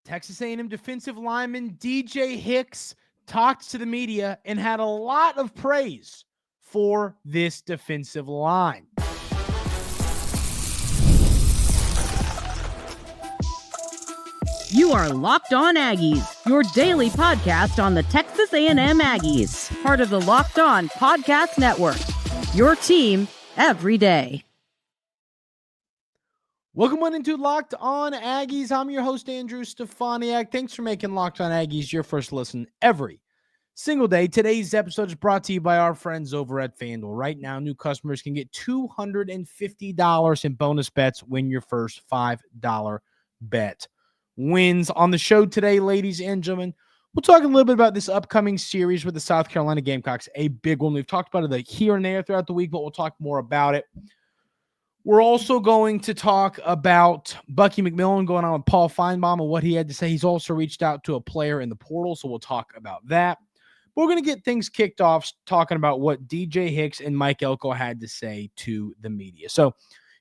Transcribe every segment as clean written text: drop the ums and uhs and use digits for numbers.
Texas A&M defensive lineman DJ Hicks talked to the media and had a lot of praise for this defensive line. You are Locked On Aggies, your daily podcast on the Texas A&M Aggies, part of the Locked On Podcast Network, your team every day. Welcome on into Locked On Aggies. I'm your host, Andrew Stefaniak. Thanks for making Locked On Aggies your first listen every single day. Today's episode is brought to you by our friends over at FanDuel. Right now, new customers can get $250 in bonus bets when your first $5 bet wins. On the show today, ladies and gentlemen, we'll talk a little bit about this upcoming series with the South Carolina Gamecocks, a big one. We've talked about it here and there throughout the week, but we'll talk more about it. We're also going to talk about Bucky McMillan going on with Paul Feinbaum and what he had to say. He's also reached out to a player in the portal, so we'll talk about that. We're going to get things kicked off talking about what DJ Hicks and Mike Elko had to say to the media. So,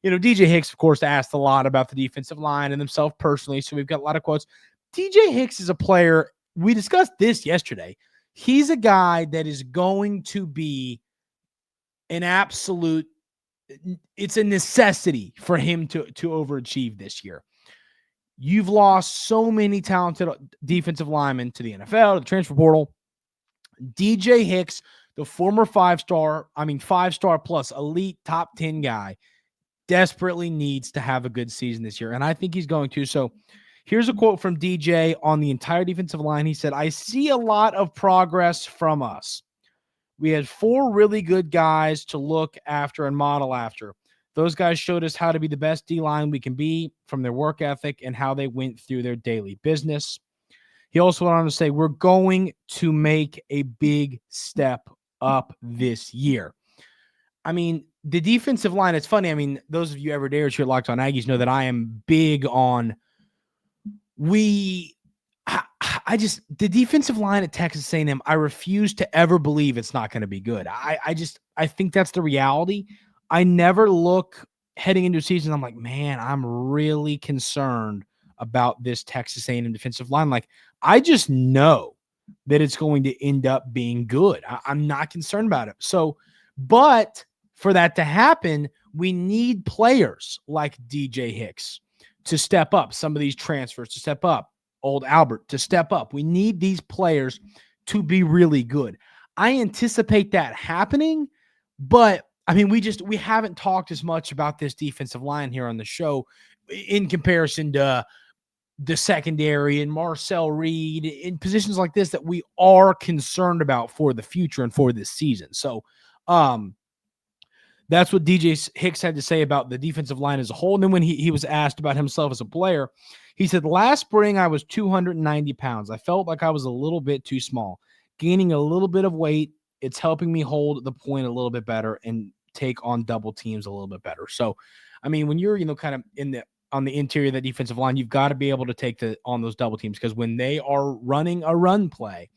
DJ Hicks, of course, asked a lot about the defensive line and himself personally, so we've got a lot of quotes. DJ Hicks is a player, we discussed this yesterday. He's a guy that is going to be an absolute, it's a necessity for him to overachieve this year. You've lost so many talented defensive linemen to the NFL, to the transfer portal. DJ Hicks, the former five-star plus elite top 10 guy, desperately needs to have a good season this year, and I think he's going to. So here's a quote from DJ on the entire defensive line. He said, "I see a lot of progress from us. We had 4 really good guys to look after and model after. Those guys showed us how to be the best D-line we can be from their work ethic and how they went through their daily business." He also went on to say, "We're going to make a big step up this year." I mean, the defensive line, it's funny. I mean, those of you every day here Locked On Aggies know that I am big on the defensive line at Texas A&M, I refuse to ever believe it's not going to be good. I think that's the reality. I never look heading into a season, I'm like, man, I'm really concerned about this Texas A&M defensive line. Like, I just know that it's going to end up being good. I'm not concerned about it. So, but for that to happen, we need players like DJ Hicks to step up, some of these transfers to step up, Old Albert to step up. We need these players to be really good. I anticipate that happening, but I mean, we haven't talked as much about this defensive line here on the show in comparison to the secondary and Marcel Reed in positions like this that we are concerned about for the future and for this season. So, that's what DJ Hicks had to say about the defensive line as a whole. And then when he was asked about himself as a player, he said, "Last spring, I was 290 pounds. I felt like I was a little bit too small. Gaining a little bit of weight, it's helping me hold the point a little bit better and take on double teams a little bit better." So, I mean, when you're, kind of on the interior of the defensive line, you've got to be able to take on those double teams, because when they are running a run play,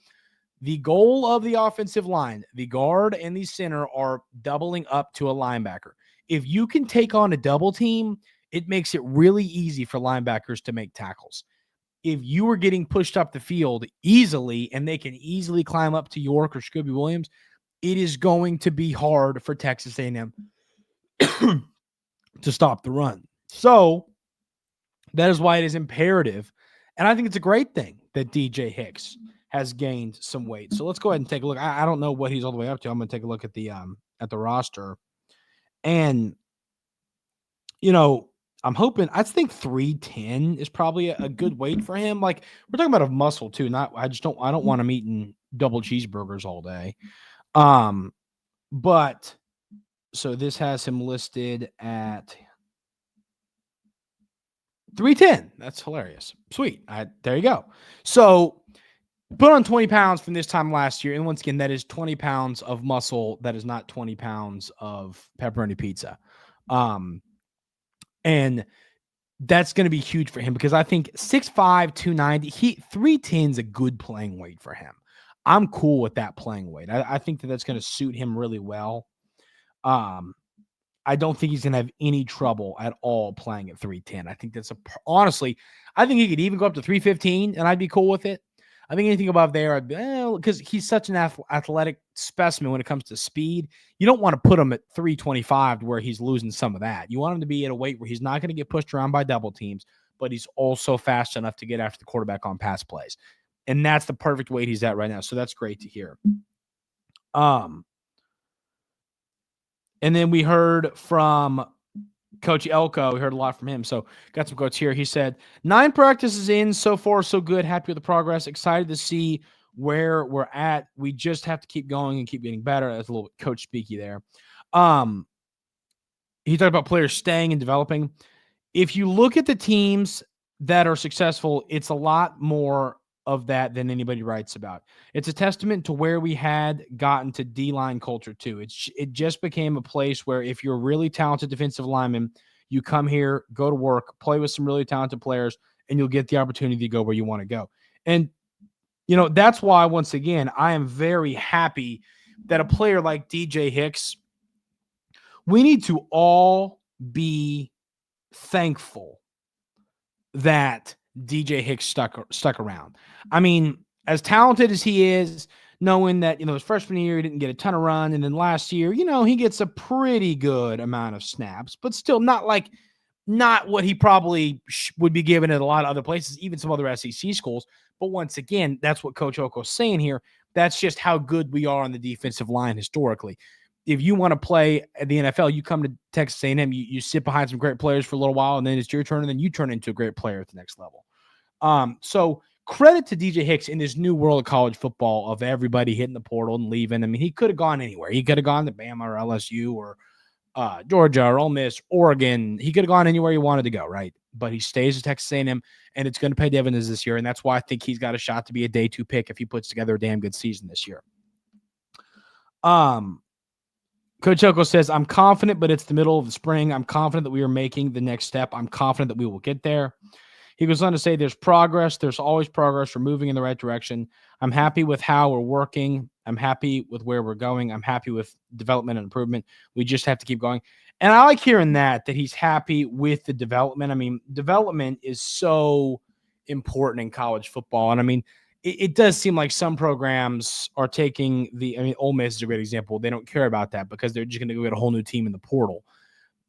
the goal of the offensive line, the guard and the center, are doubling up to a linebacker. If you can take on a double team, it makes it really easy for linebackers to make tackles. If you are getting pushed up the field easily and they can easily climb up to York or Scooby Williams, it is going to be hard for Texas A&M to stop the run. So that is why it is imperative, and I think it's a great thing that DJ Hicks has gained some weight. So let's go ahead and take a look. I don't know what he's all the way up to. I'm going to take a look at the roster. And, I'm hoping, I think 310 is probably a good weight for him. Like, we're talking about a muscle too. I don't want him eating double cheeseburgers all day. But so this has him listed at 310. That's hilarious. Sweet. There you go. So put on 20 pounds from this time last year. And once again, that is 20 pounds of muscle. That is not 20 pounds of pepperoni pizza. And that's going to be huge for him, because I think 6'5", 290, 310 is a good playing weight for him. I'm cool with that playing weight. I think that's going to suit him really well. I don't think he's going to have any trouble at all playing at 310. I think that's honestly, I think he could even go up to 315 and I'd be cool with it. I think anything above there, I'd be, because he's such an athletic specimen when it comes to speed. You don't want to put him at 325 where he's losing some of that. You want him to be at a weight where he's not going to get pushed around by double teams, but he's also fast enough to get after the quarterback on pass plays. And that's the perfect weight he's at right now. So that's great to hear. And then we heard from Coach Elko. We heard a lot from him. So got some quotes here. He said, 9 practices in, so far so good. Happy with the progress. Excited to see where we're at. We just have to keep going and keep getting better. That's a little bit coach speaky there. He talked about players staying and developing. If you look at the teams that are successful, it's a lot more of that than anybody writes about. It's a testament to where we had gotten to D-line culture too. It just became a place where if you're a really talented defensive lineman, you come here, go to work, play with some really talented players, and you'll get the opportunity to go where you want to go. And, that's why, once again, I am very happy that a player like DJ Hicks, we need to all be thankful that DJ Hicks stuck around. I mean, as talented as he is, knowing that, his freshman year, he didn't get a ton of run. And then last year, he gets a pretty good amount of snaps, but still not what he probably would be given at a lot of other places, even some other SEC schools. But once again, that's what Coach Elko's saying here. That's just how good we are on the defensive line historically. If you want to play at the NFL, you come to Texas A&M, you sit behind some great players for a little while, and then it's your turn, and then you turn into a great player at the next level. So credit to DJ Hicks in this new world of college football of everybody hitting the portal and leaving. I mean, he could have gone anywhere. He could have gone to Bama or LSU or Georgia or Ole Miss, Oregon. He could have gone anywhere he wanted to go, right? But he stays at Texas A&M, and it's going to pay dividends this year, and that's why I think he's got a shot to be a day 2 pick if he puts together a damn good season this year. Coach Elko says, I'm confident, but it's the middle of the spring. I'm confident that we are making the next step. I'm confident that we will get there. He goes on to say there's progress. There's always progress. We're moving in the right direction. I'm happy with how we're working. I'm happy with where we're going. I'm happy with development and improvement. We just have to keep going. And I like hearing that he's happy with the development. I mean, development is so important in college football. And I mean, it does seem like some programs are taking Ole Miss is a great example. They don't care about that because they're just going to go get a whole new team in the portal.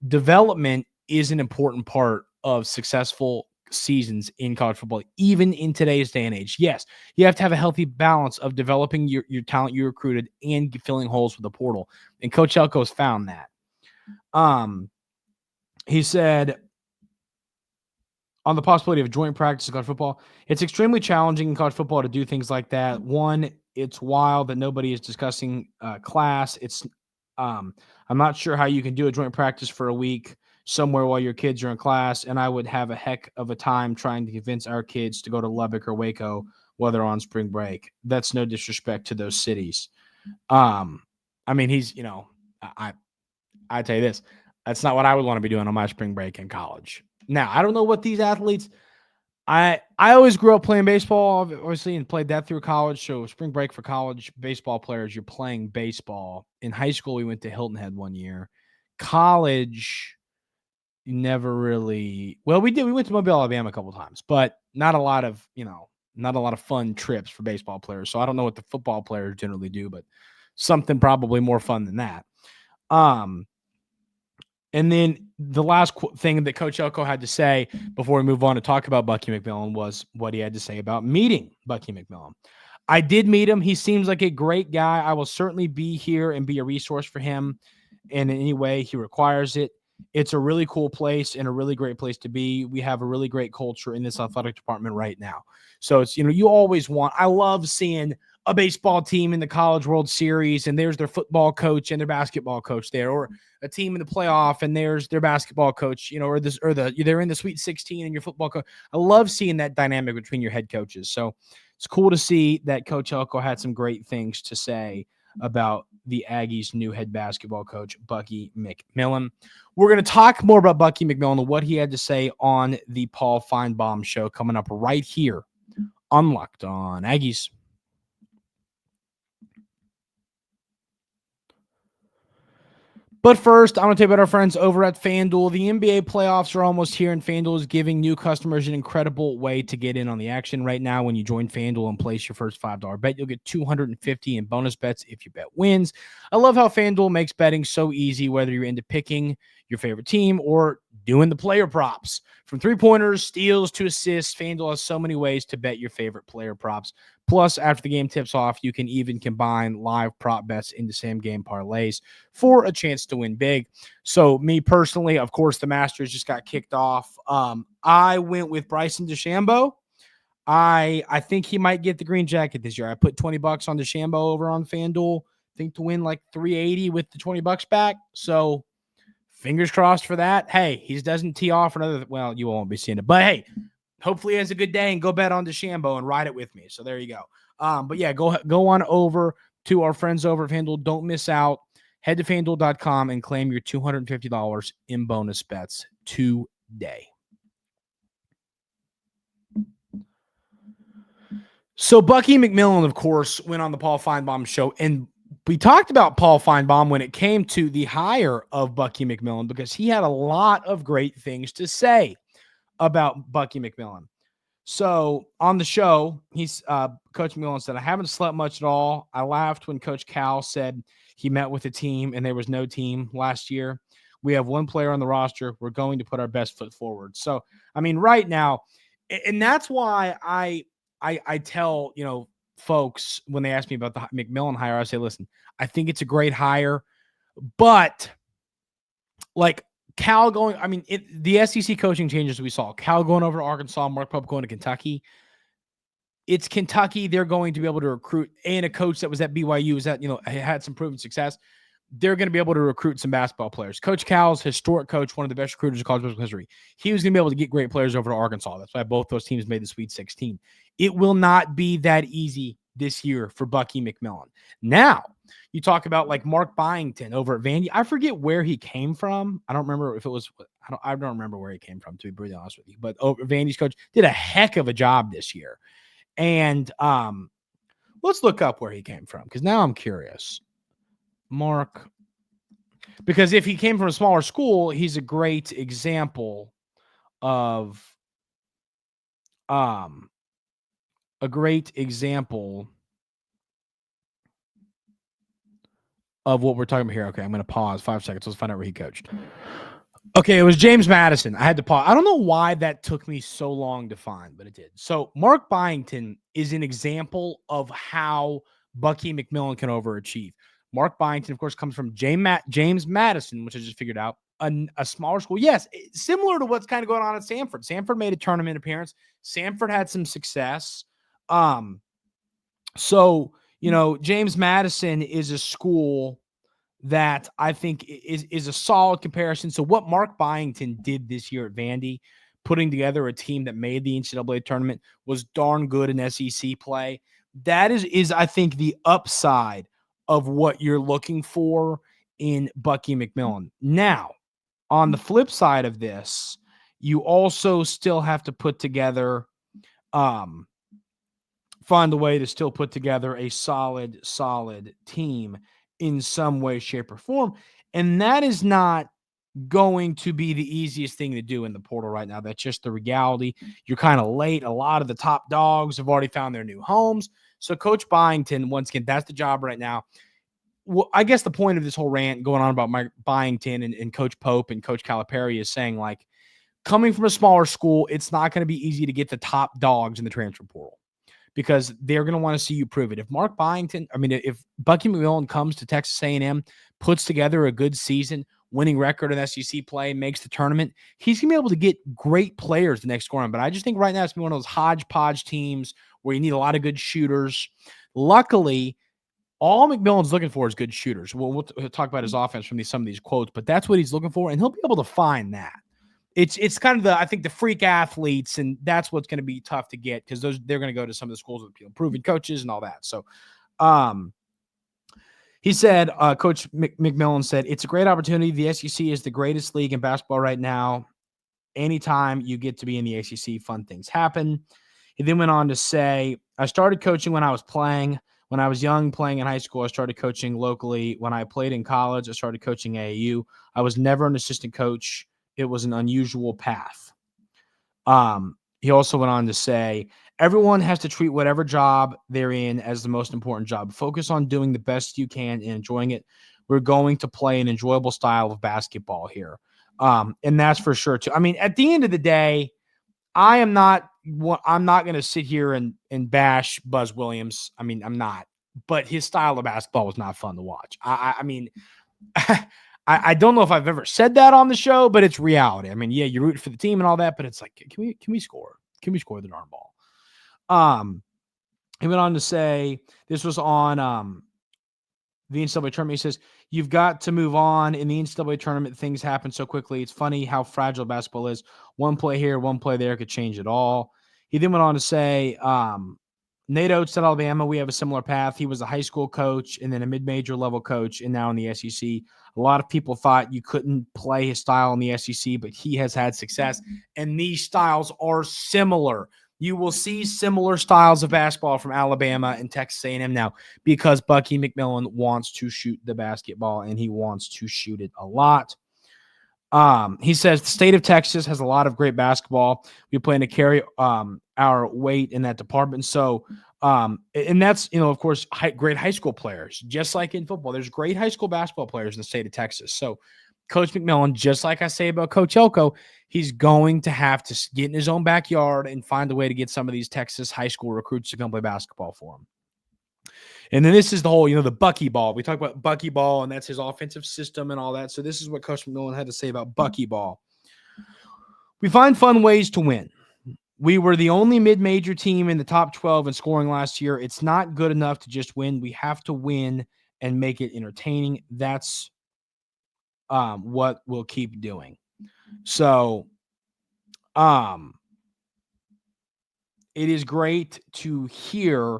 Development is an important part of successful seasons in college football, even in today's day and age. Yes, you have to have a healthy balance of developing your talent you recruited and filling holes with the portal. And Coach Elko has found that. He said, on the possibility of joint practice in college football, it's extremely challenging in college football to do things like that. One, it's wild that nobody is discussing class. I'm not sure how you can do a joint practice for a week somewhere while your kids are in class, and I would have a heck of a time trying to convince our kids to go to Lubbock or Waco while they're on spring break. That's no disrespect to those cities. I mean, he's, I tell you this, that's not what I would want to be doing on my spring break in college. Now, I don't know what these athletes, I always grew up playing baseball, obviously, and played that through college. So spring break for college baseball players, you're playing baseball. In high school, we went to Hilton Head one year. College, never really. Well, we did. We went to Mobile, Alabama a couple of times, but not a lot of fun trips for baseball players. So I don't know what the football players generally do, but something probably more fun than that. And then the last thing that Coach Elko had to say before we move on to talk about Bucky McMillan was what he had to say about meeting Bucky McMillan. I did meet him. He seems like a great guy. I will certainly be here and be a resource for him in any way he requires it. It's a really cool place and a really great place to be. We have a really great culture in this athletic department right now. So it's, you always I love seeing a baseball team in the College World Series and there's their football coach and their basketball coach there, or a team in the playoff and there's their basketball coach, they're in the Sweet 16 and your football coach. I love seeing that dynamic between your head coaches. So it's cool to see that Coach Elko had some great things to say about the Aggies' new head basketball coach, Bucky McMillan. We're going to talk more about Bucky McMillan and what he had to say on the Paul Feinbaum show coming up right here on Locked On Aggies. But first, I want to tell you about our friends over at FanDuel. The NBA playoffs are almost here, and FanDuel is giving new customers an incredible way to get in on the action right now. When you join FanDuel and place your first $5 bet, you'll get $250 in bonus bets if your bet wins. I love how FanDuel makes betting so easy, whether you're into picking your favorite team or doing the player props. From three-pointers, steals to assists, FanDuel has so many ways to bet your favorite player props. Plus, after the game tips off, you can even combine live prop bets into same-game parlays for a chance to win big. So, me personally, of course, the Masters just got kicked off. I went with Bryson DeChambeau. I think he might get the green jacket this year. I put $20 on DeChambeau over on FanDuel. I think to win like $380 with the $20 back. So, fingers crossed for that. Hey, he doesn't tee off another. Well, you won't be seeing it, but hey, hopefully he has a good day and go bet on DeChambeau and ride it with me. So there you go. But yeah, go on over to our friends over at FanDuel. Don't miss out. Head to FanDuel.com and claim your $250 in bonus bets today. So Bucky McMillan, of course, went on the Paul Feinbaum show, and we talked about Paul Feinbaum when it came to the hire of Bucky McMillan because he had a lot of great things to say about Bucky McMillan. So on the show, Coach McMillan said, I haven't slept much at all. I laughed when Coach Cal said he met with the team and there was no team last year. We have one player on the roster. We're going to put our best foot forward. So, I mean, right now, and that's why I tell, folks when they ask me about the McMillan hire, I say, listen, I think it's a great hire, but like Cal going, I mean, the SEC coaching changes we saw, Cal going over to Arkansas, Mark Pope going to Kentucky. It's Kentucky. They're going to be able to recruit, and a coach that was at BYU had some proven success. They're going to be able to recruit some basketball players. Coach Cal's historic coach, one of the best recruiters in college basketball history. He was going to be able to get great players over to Arkansas. That's why both those teams made the Sweet 16. It will not be that easy this year for Bucky McMillan. Now, you talk about like Mark Byington over at Vandy. I forget where he came from. I don't remember if it was – I don't remember where he came from, to be brutally honest with you. But Vandy's coach did a heck of a job this year. And let's look up where he came from because now I'm curious. Mark, because if he came from a smaller school, he's a great example of what we're talking about here. Okay, I'm going to pause 5 seconds. Let's find out where he coached. Okay, it was James Madison. I had to pause. I don't know why that took me so long to find, but it did. So Mark Byington is an example of how Bucky McMillan can overachieve. Mark Byington, of course, comes from James Madison, which I just figured out, a smaller school. Yes, similar to what's kind of going on at Samford. Samford made a tournament appearance. Samford had some success. So, James Madison is a school that I think is a solid comparison. So what Mark Byington did this year at Vandy, putting together a team that made the NCAA tournament, was darn good in SEC play. That is I think, the upside of what you're looking for in Bucky McMillan. Now, on the flip side of this, you also still have to put together, find a way to still put together a solid team in some way, shape, or form. And that is not going to be the easiest thing to do in the portal right now. That's just the reality. You're kind of late. A lot of the top dogs have already found their new homes. So Coach Byington, once again, that's the job right now. Well, I guess the point of this whole rant going on about Mike Byington and Coach Pope and Coach Calipari is saying, like, coming from a smaller school, it's not going to be easy to get the top dogs in the transfer portal because they're going to want to see you prove it. If if Bucky McMillan comes to Texas A&M, puts together a good season, winning record in SEC play, makes the tournament, he's going to be able to get great players the next go around. But I just think right now it's going to be one of those hodgepodge teams where you need a lot of good shooters. Luckily, all McMillan's looking for is good shooters. We'll talk about his offense from some of these quotes, but that's what he's looking for, and he'll be able to find that. It's kind of the freak athletes, and that's what's going to be tough to get because they're going to go to some of the schools with proven coaches and all that. So, he said, Coach McMillan said, it's a great opportunity. The SEC is the greatest league in basketball right now. Anytime you get to be in the ACC, fun things happen. He then went on to say, I started coaching when I was playing. When I was young, playing in high school, I started coaching locally. When I played in college, I started coaching AAU. I was never an assistant coach. It was an unusual path. He also went on to say, everyone has to treat whatever job they're in as the most important job. Focus on doing the best you can and enjoying it. We're going to play an enjoyable style of basketball here. And that's for sure too. I mean, at the end of the day, I'm not going to sit here and bash Buzz Williams. I mean, I'm not, but his style of basketball was not fun to watch. I mean, I don't know if I've ever said that on the show, but it's reality. I mean, yeah, you root for the team and all that, but it's like, can we score? Can we score the darn ball? He went on to say, this was on the NCAA tournament. He says, you've got to move on. In the NCAA tournament, things happen so quickly. It's funny how fragile basketball is. One play here, one play there could change it all. He then went on to say, Nate Oates at Alabama, we have a similar path. He was a high school coach and then a mid-major level coach and now in the SEC. A lot of people thought you couldn't play his style in the SEC, but he has had success, and these styles are similar. You will see similar styles of basketball from Alabama and Texas A&M now because Bucky McMillan wants to shoot the basketball, and he wants to shoot it a lot. He says the state of Texas has a lot of great basketball. We plan to carry our weight in that department. So, and that's, of course, great high school players, just like in football. There's great high school basketball players in the state of Texas. So Coach McMillan, just like I say about Coach Elko, he's going to have to get in his own backyard and find a way to get some of these Texas high school recruits to come play basketball for him. And then this is the whole, the Bucky ball. We talk about Bucky ball, and that's his offensive system and all that. So this is what Coach McMillan had to say about Bucky ball. We find fun ways to win. We were the only mid-major team in the top 12 in scoring last year. It's not good enough to just win. We have to win and make it entertaining. That's what we'll keep doing. So it is great to hear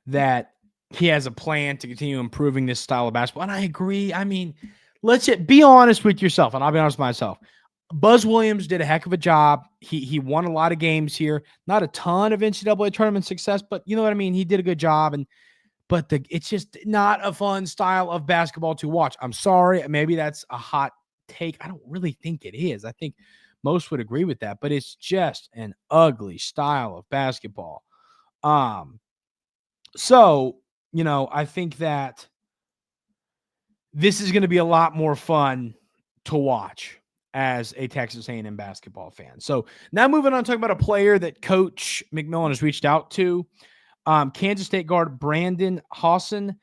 that he has a plan to continue improving this style of basketball. And I agree. I mean, let's be honest with yourself, and I'll be honest with myself. Buzz Williams did a heck of a job. He won a lot of games here. Not a ton of NCAA tournament success, but you know what I mean? He did a good job. But it's just not a fun style of basketball to watch. I'm sorry. Maybe that's a hot take. I don't really think it is. I think most would agree with that, but it's just an ugly style of basketball. So, I think that this is going to be a lot more fun to watch as a Texas A&M basketball fan. So now moving on, talking about a player that Coach McMillan has reached out to. Kansas State guard Brandon Hawson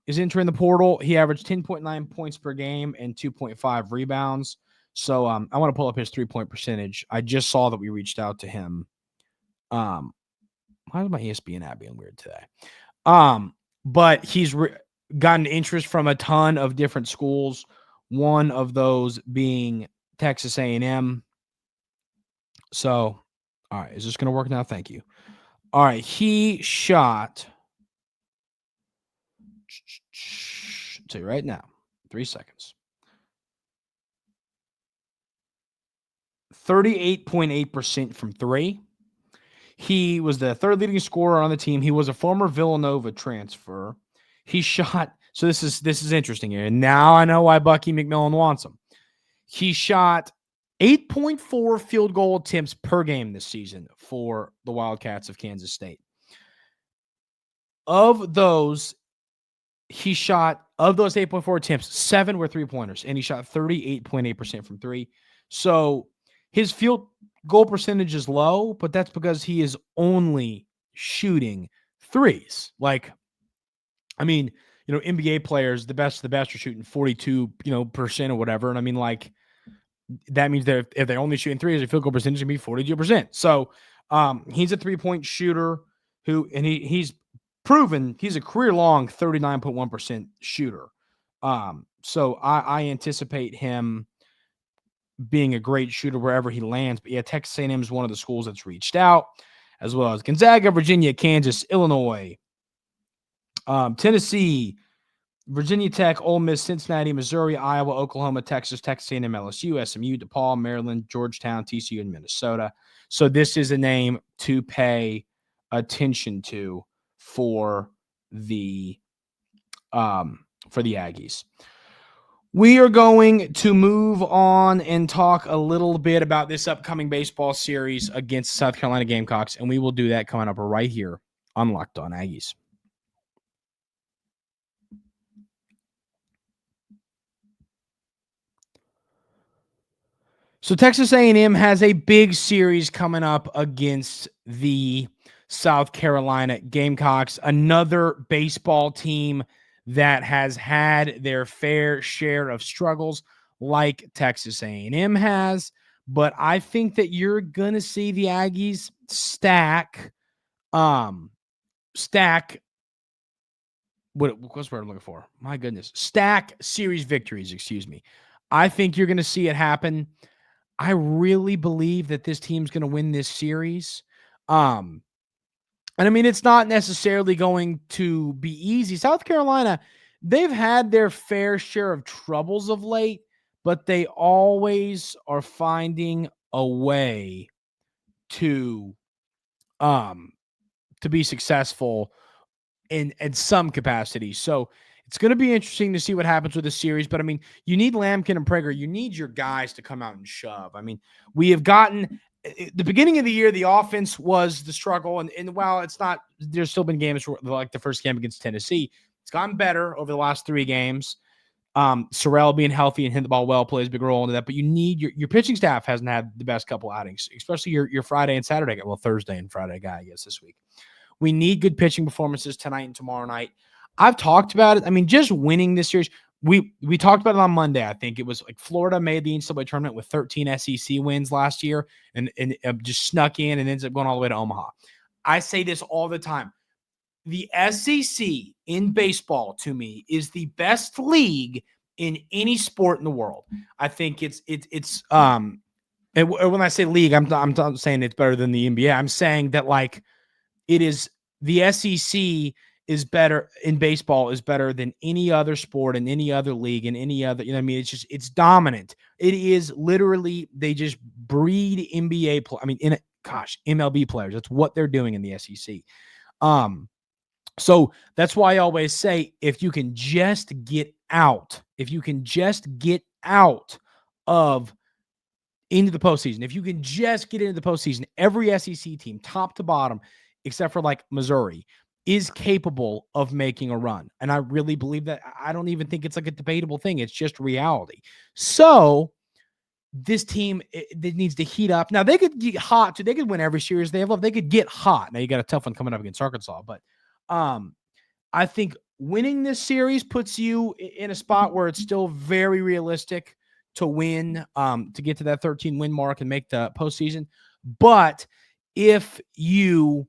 is entering the portal. He averaged 10.9 points per game and 2.5 rebounds. So I want to pull up his 3-point percentage. I just saw that we reached out to him. Why is my ESPN app being weird today? But he's gotten interest from a ton of different schools. One of those being Texas A&M. So, all right, is this going to work now? Thank you. All right, he shot, I'll tell you right now, 3 seconds. 38.8% from three. He was the third leading scorer on the team. He was a former Villanova transfer. He shot, so this is interesting here. And now I know why Bucky McMillan wants him. He shot 8.4 field goal attempts per game this season for the Wildcats of Kansas State. Of those 8.4 attempts, 7 were three-pointers, and he shot 38.8% from three. So his field goal percentage is low, but that's because he is only shooting threes. Like, I mean, NBA players, the best are shooting 42%, or whatever. And I mean, like, that means that if they're only shooting threes, their field goal percentage can be 42%. So he's a three-point shooter he's proven he's a career-long 39.1% shooter. So I anticipate him being a great shooter wherever he lands. But yeah, Texas A&M is one of the schools that's reached out, as well as Gonzaga, Virginia, Kansas, Illinois, Tennessee, Virginia Tech, Ole Miss, Cincinnati, Missouri, Iowa, Oklahoma, Texas, Texas A&M, LSU, SMU, DePaul, Maryland, Georgetown, TCU, and Minnesota. So this is a name to pay attention to for the Aggies. We are going to move on and talk a little bit about this upcoming baseball series against South Carolina Gamecocks, and we will do that coming up right here on Locked On Aggies. So Texas A&M has a big series coming up against the South Carolina Gamecocks, another baseball team that has had their fair share of struggles like Texas A&M has. But I think that you're going to see the Aggies stack what's the word I'm looking for? My goodness. Stack series victories, excuse me. I think you're going to see it happen. I really believe that this team's going to win this series. And I mean, it's not necessarily going to be easy. South Carolina, they've had their fair share of troubles of late, but they always are finding a way to be successful in some capacity. So it's going to be interesting to see what happens with this series. But I mean, you need Lampkin and Prager. You need your guys to come out and shove. I mean, we have gotten the beginning of the year, the offense was the struggle. And while it's not, there's still been games like the first game against Tennessee. It's gotten better over the last 3 games. Sorrell being healthy and hitting the ball well plays a big role into that. But you need your pitching staff hasn't had the best couple outings, especially your Friday and Saturday guy. Well, Thursday and Friday guy, I guess, this week. We need good pitching performances tonight and tomorrow night. I've talked about it. I mean, just winning this series. We talked about it on Monday. I think it was like Florida made the NCAA tournament with 13 SEC wins last year and just snuck in and ends up going all the way to Omaha. I say this all the time. The SEC in baseball, to me, is the best league in any sport in the world. I think it's and when I say league, I'm not saying it's better than the NBA. I'm saying that like it is the SEC is better in baseball, is better than any other sport in any other league in any other, you know what I mean? It's dominant. It is literally, they just breed MLB players. That's what they're doing in the SEC. So that's why I always say, if you can just get out of into the postseason, if you can just get into the postseason, every SEC team, top to bottom, except for like Missouri, is capable of making a run. And I really believe that. I don't even think it's like a debatable thing. It's just reality. So this team, it needs to heat up. Now, they could get hot too. They could win every series they have left. They could get hot. Now, you got a tough one coming up against Arkansas. But I think winning this series puts you in a spot where it's still very realistic to win, to get to that 13-win mark and make the postseason. But if you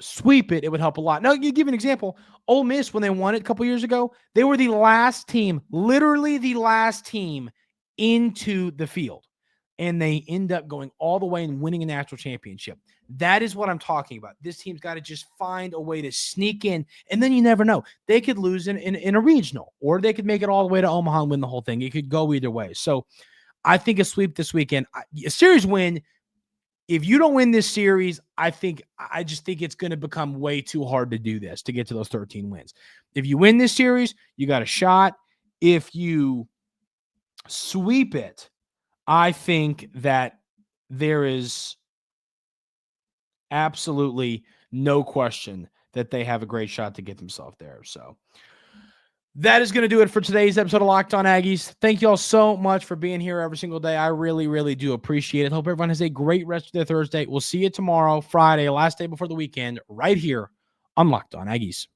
sweep it, it would help a lot. Now, you give an example. Ole Miss, when they won it a couple years ago, they were the last team, literally the last team into the field. And they end up going all the way and winning a national championship. That is what I'm talking about. This team's got to just find a way to sneak in, and then you never know. They could lose in a regional, or they could make it all the way to Omaha and win the whole thing. It could go either way. So I think a sweep this weekend, a series win. If you don't win this series, I just think it's going to become way too hard to do this, to get to those 13 wins. If you win this series, you got a shot. If you sweep it, I think that there is absolutely no question that they have a great shot to get themselves there. So that is going to do it for today's episode of Locked On Aggies. Thank you all so much for being here every single day. I really, really do appreciate it. Hope everyone has a great rest of their Thursday. We'll see you tomorrow, Friday, last day before the weekend, right here on Locked On Aggies.